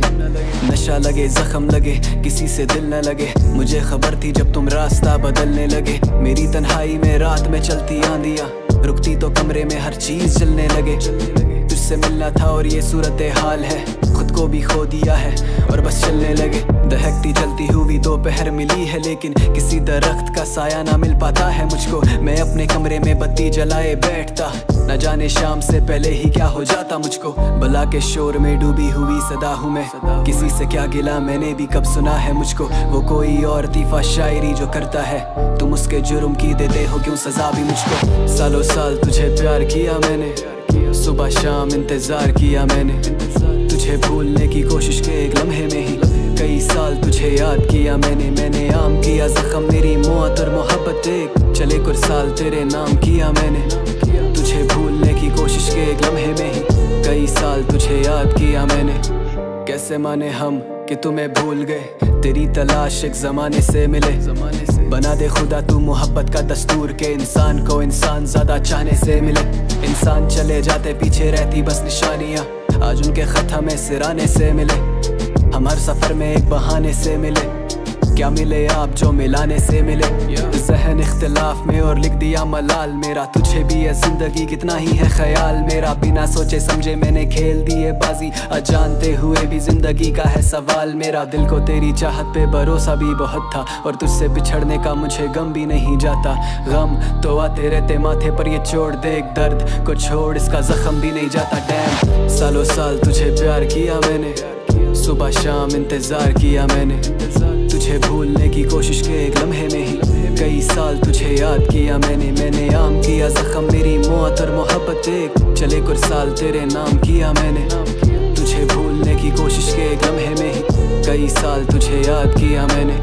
नशा लगे, जख्म लगे, किसी से दिल न लगे। मुझे खबर थी जब तुम रास्ता बदलने लगे। मेरी तन्हाई में रात में चलती आंधियाँ, रुकती तो कमरे में हर चीज जलने लगे। तुझसे मिलना था और ये सूरत हाल है, खुद को भी खो दिया है और बस चलने लगे। दहकती जलती हुई दोपहर मिली है, लेकिन किसी दरख्त का साया ना मिल पाता है मुझको। मैं अपने कमरे में बत्ती जलाए बैठता, न जाने शाम से पहले ही क्या हो जाता मुझको। बला के शोर में डूबी हुई सदा हूँ मैं, किसी से क्या गिला मैंने भी कब सुना है मुझको। वो कोई और तीफा शायरी जो करता है, तुम उसके जुर्म की देते हो क्यों सजा भी मुझको। सालों साल तुझे प्यार किया मैंने, सुबह शाम इंतजार किया मैंने। तुझे भूलने की कोशिश के एक लम्हे में ही कई साल तुझे याद किया मैंने। मैंने आम किया जख्म, मेरी मौत और मोहब्बत एक चले कुछ साल तेरे नाम किया मैंने। तुझे भूलने की कोशिश के एक लम्हे में ही कई साल तुझे याद किया मैंने। कैसे माने हम कि तुम्हें भूल गए, तेरी तलाश एक जमाने से मिले। बना दे खुदा तू मोहब्बत का दस्तूर के इंसान को इंसान ज्यादा चाहने से मिले। इंसान चले जाते पीछे रहती बस निशानियाँ, आज उनके खत हमें सिराने से मिले। हम हर सफर में एक बहाने से मिले, क्या मिले आप जो मिलाने से मिले। जहन इख्तिलाफ में और लिख दिया मलाल मेरा, तुझे भी है जिंदगी कितना ही है ख्याल मेरा। बिना सोचे समझे मैंने खेल दिए बाजी, अजानते हुए भी जिंदगी का है सवाल मेरा। दिल को तेरी चाहत पे भरोसा भी बहुत था, और तुझसे बिछड़ने का मुझे गम भी नहीं जाता। गम तो आते रहते माथे पर, ये छोड़ दे एक दर्द को छोड़, इसका जख्म भी नहीं जाता। डैम सालों साल तुझे प्यार किया मैंने, सुबह शाम इंतजार किया मैंने। तुझे भूलने की कोशिश के एक लम्हे में ही कई साल तुझे याद किया मैंने। मैंने आम किया जख्म, मेरी मौत और मोहब्बत एक चले कुछ साल तेरे नाम किया मैंने। तुझे भूलने की कोशिश के एक लम्हे में ही कई साल तुझे याद किया मैंने।